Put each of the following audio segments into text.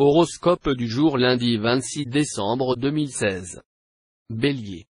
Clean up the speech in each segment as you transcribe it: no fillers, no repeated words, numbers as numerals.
Horoscope du jour lundi 26 décembre 2016. Bélier.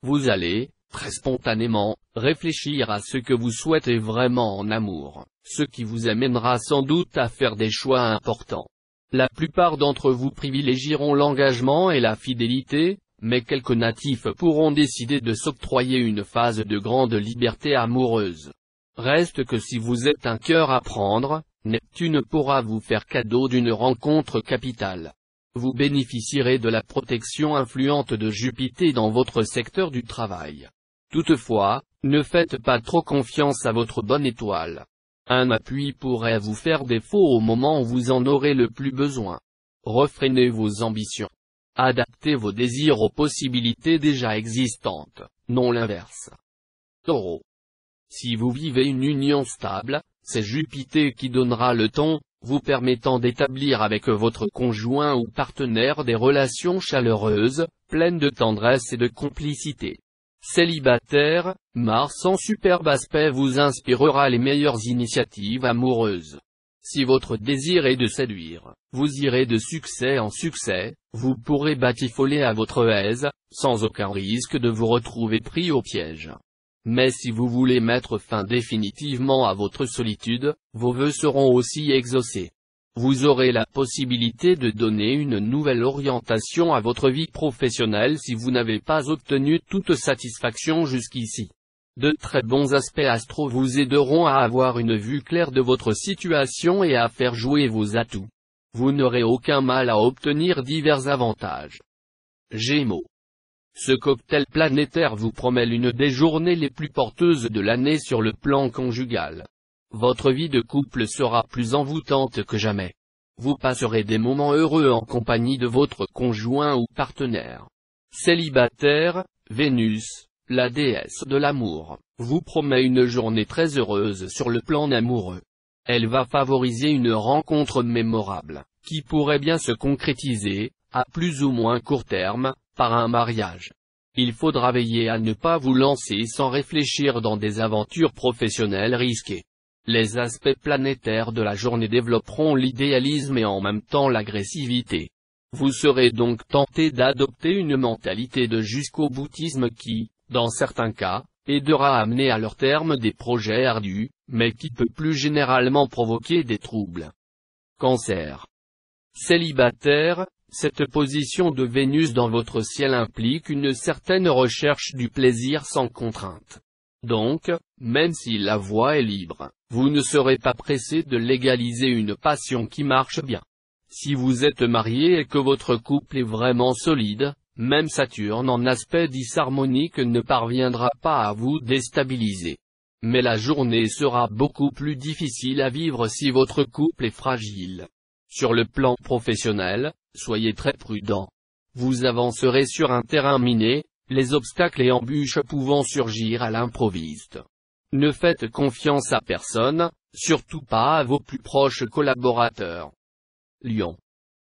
Vous allez, très spontanément, réfléchir à ce que vous souhaitez vraiment en amour, ce qui vous amènera sans doute à faire des choix importants. La plupart d'entre vous privilégieront l'engagement et la fidélité, mais quelques natifs pourront décider de s'octroyer une phase de grande liberté amoureuse. Reste que si vous êtes un cœur à prendre, Neptune pourra vous faire cadeau d'une rencontre capitale. Vous bénéficierez de la protection influente de Jupiter dans votre secteur du travail. Toutefois, ne faites pas trop confiance à votre bonne étoile. Un appui pourrait vous faire défaut au moment où vous en aurez le plus besoin. Refrénez vos ambitions. Adaptez vos désirs aux possibilités déjà existantes, non l'inverse. Taureau. Si vous vivez une union stable, c'est Jupiter qui donnera le ton, vous permettant d'établir avec votre conjoint ou partenaire des relations chaleureuses, pleines de tendresse et de complicité. Célibataire, Mars en superbe aspect vous inspirera les meilleures initiatives amoureuses. Si votre désir est de séduire, vous irez de succès en succès, vous pourrez batifoler à votre aise, sans aucun risque de vous retrouver pris au piège. Mais si vous voulez mettre fin définitivement à votre solitude, vos vœux seront aussi exaucés. Vous aurez la possibilité de donner une nouvelle orientation à votre vie professionnelle si vous n'avez pas obtenu toute satisfaction jusqu'ici. De très bons aspects astro vous aideront à avoir une vue claire de votre situation et à faire jouer vos atouts. Vous n'aurez aucun mal à obtenir divers avantages. Gémeaux. Ce cocktail planétaire vous promet l'une des journées les plus porteuses de l'année sur le plan conjugal. Votre vie de couple sera plus envoûtante que jamais. Vous passerez des moments heureux en compagnie de votre conjoint ou partenaire. Célibataire, Vénus, la déesse de l'amour, vous promet une journée très heureuse sur le plan amoureux. Elle va favoriser une rencontre mémorable, qui pourrait bien se concrétiser, à plus ou moins court terme, par un mariage. Il faudra veiller à ne pas vous lancer sans réfléchir dans des aventures professionnelles risquées. Les aspects planétaires de la journée développeront l'idéalisme et en même temps l'agressivité. Vous serez donc tenté d'adopter une mentalité de jusqu'au boutisme qui, dans certains cas, aidera à mener à leur terme des projets ardus, mais qui peut plus généralement provoquer des troubles. Cancer. Célibataire, cette position de Vénus dans votre ciel implique une certaine recherche du plaisir sans contrainte. Donc, même si la voie est libre, vous ne serez pas pressé de légaliser une passion qui marche bien. Si vous êtes marié et que votre couple est vraiment solide, même Saturne en aspect disharmonique ne parviendra pas à vous déstabiliser. Mais la journée sera beaucoup plus difficile à vivre si votre couple est fragile. Sur le plan professionnel, soyez très prudent. Vous avancerez sur un terrain miné, les obstacles et embûches pouvant surgir à l'improviste. Ne faites confiance à personne, surtout pas à vos plus proches collaborateurs. Lion.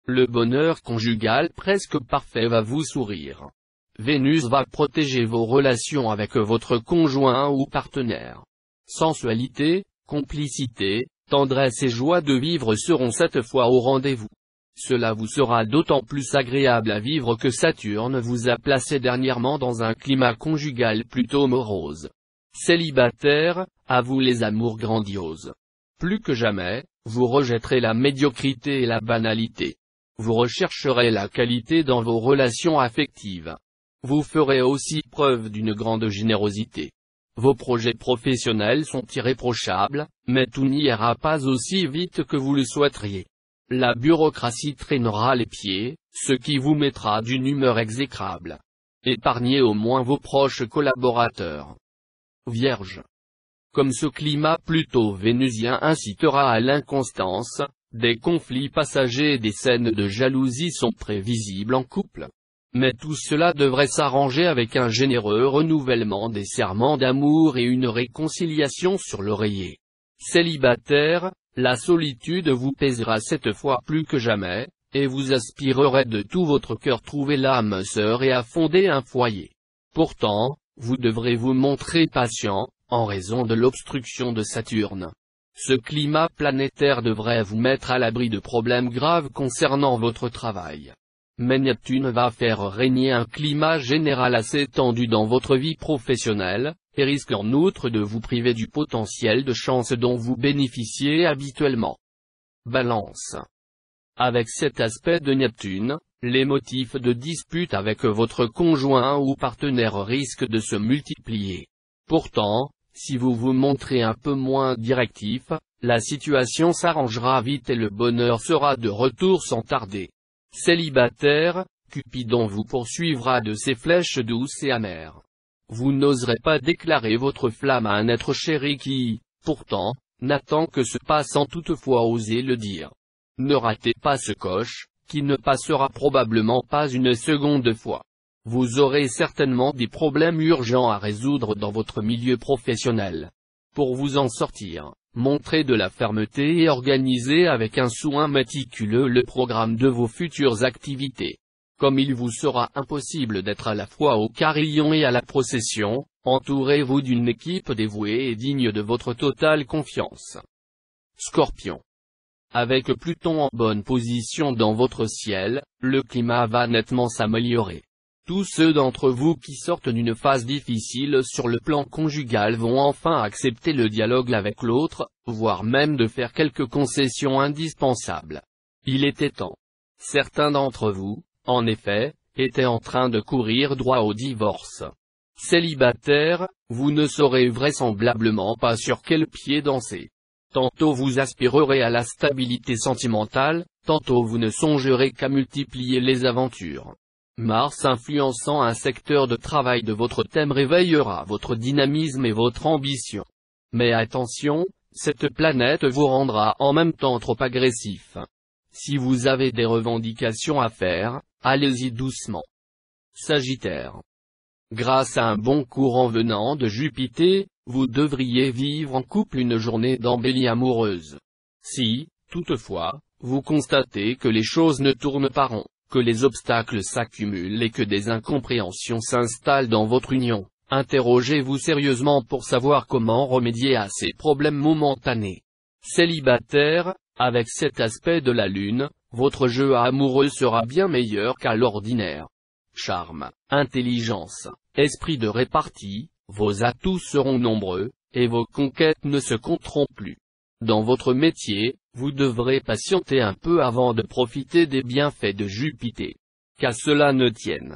Le bonheur conjugal presque parfait va vous sourire. Vénus va protéger vos relations avec votre conjoint ou partenaire. Sensualité, complicité, tendresse et joie de vivre seront cette fois au rendez-vous. Cela vous sera d'autant plus agréable à vivre que Saturne vous a placé dernièrement dans un climat conjugal plutôt morose. Célibataire, à vous les amours grandioses. Plus que jamais, vous rejetterez la médiocrité et la banalité. Vous rechercherez la qualité dans vos relations affectives. Vous ferez aussi preuve d'une grande générosité. Vos projets professionnels sont irréprochables, mais tout n'ira pas aussi vite que vous le souhaiteriez. La bureaucratie traînera les pieds, ce qui vous mettra d'une humeur exécrable. Épargnez au moins vos proches collaborateurs. Vierge. Comme ce climat plutôt vénusien incitera à l'inconstance, des conflits passagers et des scènes de jalousie sont prévisibles en couple. Mais tout cela devrait s'arranger avec un généreux renouvellement des serments d'amour et une réconciliation sur l'oreiller. Célibataire, la solitude vous pèsera cette fois plus que jamais, et vous aspirerez de tout votre cœur trouver l'âme sœur et à fonder un foyer. Pourtant, vous devrez vous montrer patient, en raison de l'obstruction de Saturne. Ce climat planétaire devrait vous mettre à l'abri de problèmes graves concernant votre travail. Mais Neptune va faire régner un climat général assez tendu dans votre vie professionnelle, et risque en outre de vous priver du potentiel de chance dont vous bénéficiez habituellement. Balance. Avec cet aspect de Neptune, les motifs de dispute avec votre conjoint ou partenaire risquent de se multiplier. Pourtant, si vous vous montrez un peu moins directif, la situation s'arrangera vite et le bonheur sera de retour sans tarder. Célibataire, Cupidon vous poursuivra de ses flèches douces et amères. Vous n'oserez pas déclarer votre flamme à un être chéri qui, pourtant, n'attend que ce pas sans toutefois oser le dire. Ne ratez pas ce coche, qui ne passera probablement pas une seconde fois. Vous aurez certainement des problèmes urgents à résoudre dans votre milieu professionnel. Pour vous en sortir, montrez de la fermeté et organisez avec un soin méticuleux le programme de vos futures activités. Comme il vous sera impossible d'être à la fois au carillon et à la procession, entourez-vous d'une équipe dévouée et digne de votre totale confiance. Scorpion. Avec Pluton en bonne position dans votre ciel, le climat va nettement s'améliorer. Tous ceux d'entre vous qui sortent d'une phase difficile sur le plan conjugal vont enfin accepter le dialogue avec l'autre, voire même de faire quelques concessions indispensables. Il était temps. Certains d'entre vous, en effet, étaient en train de courir droit au divorce. Célibataire, vous ne saurez vraisemblablement pas sur quel pied danser. Tantôt vous aspirerez à la stabilité sentimentale, tantôt vous ne songerez qu'à multiplier les aventures. Mars influençant un secteur de travail de votre thème réveillera votre dynamisme et votre ambition. Mais attention, cette planète vous rendra en même temps trop agressif. Si vous avez des revendications à faire, allez-y doucement. Sagittaire. Grâce à un bon courant venant de Jupiter, vous devriez vivre en couple une journée d'embellie amoureuse. Si, toutefois, vous constatez que les choses ne tournent pas rond, que les obstacles s'accumulent et que des incompréhensions s'installent dans votre union, interrogez-vous sérieusement pour savoir comment remédier à ces problèmes momentanés. Célibataire, avec cet aspect de la Lune, votre jeu amoureux sera bien meilleur qu'à l'ordinaire. Charme, intelligence, esprit de répartie, vos atouts seront nombreux, et vos conquêtes ne se compteront plus. Dans votre métier, vous devrez patienter un peu avant de profiter des bienfaits de Jupiter. Qu'à cela ne tienne.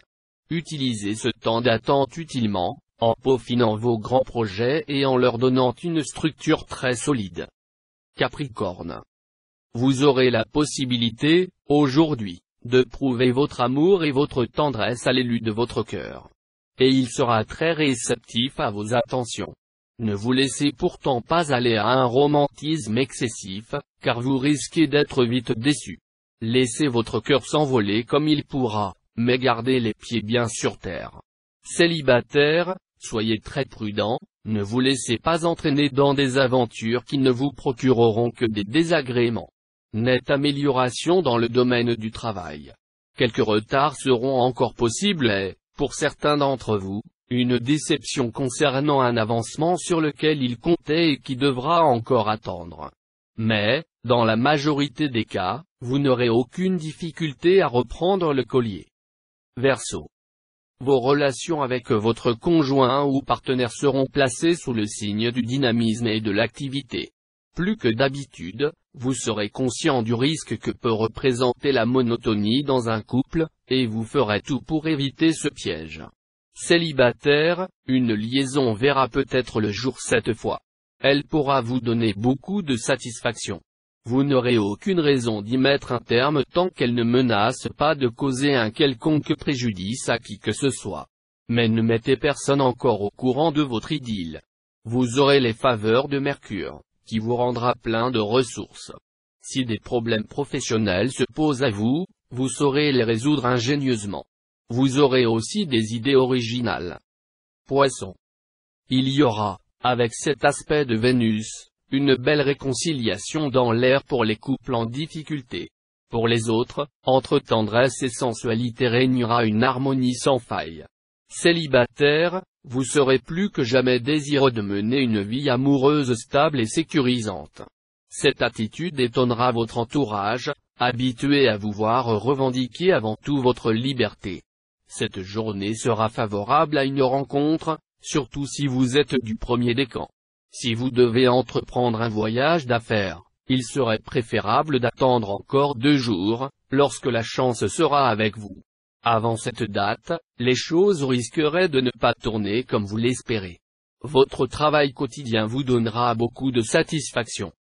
Utilisez ce temps d'attente utilement, en peaufinant vos grands projets et en leur donnant une structure très solide. Capricorne. Vous aurez la possibilité, aujourd'hui, de prouver votre amour et votre tendresse à l'élu de votre cœur. Et il sera très réceptif à vos attentions. Ne vous laissez pourtant pas aller à un romantisme excessif, car vous risquez d'être vite déçu. Laissez votre cœur s'envoler comme il pourra, mais gardez les pieds bien sur terre. Célibataire, soyez très prudent, ne vous laissez pas entraîner dans des aventures qui ne vous procureront que des désagréments. Nette amélioration dans le domaine du travail. Quelques retards seront encore possibles et, pour certains d'entre vous, une déception concernant un avancement sur lequel il comptait et qui devra encore attendre. Mais, dans la majorité des cas, vous n'aurez aucune difficulté à reprendre le collier. Verseau. Vos relations avec votre conjoint ou partenaire seront placées sous le signe du dynamisme et de l'activité. Plus que d'habitude, vous serez conscient du risque que peut représenter la monotonie dans un couple, et vous ferez tout pour éviter ce piège. Célibataire, une liaison verra peut-être le jour cette fois. Elle pourra vous donner beaucoup de satisfaction. Vous n'aurez aucune raison d'y mettre un terme tant qu'elle ne menace pas de causer un quelconque préjudice à qui que ce soit. Mais ne mettez personne encore au courant de votre idylle. Vous aurez les faveurs de Mercure, qui vous rendra plein de ressources. Si des problèmes professionnels se posent à vous, vous saurez les résoudre ingénieusement. Vous aurez aussi des idées originales. Poisson. Il y aura, avec cet aspect de Vénus, une belle réconciliation dans l'air pour les couples en difficulté. Pour les autres, entre tendresse et sensualité régnera une harmonie sans faille. Célibataire, vous serez plus que jamais désireux de mener une vie amoureuse stable et sécurisante. Cette attitude étonnera votre entourage, habitué à vous voir revendiquer avant tout votre liberté. Cette journée sera favorable à une rencontre, surtout si vous êtes du premier décan. Si vous devez entreprendre un voyage d'affaires, il serait préférable d'attendre encore 2 jours, lorsque la chance sera avec vous. Avant cette date, les choses risqueraient de ne pas tourner comme vous l'espérez. Votre travail quotidien vous donnera beaucoup de satisfaction.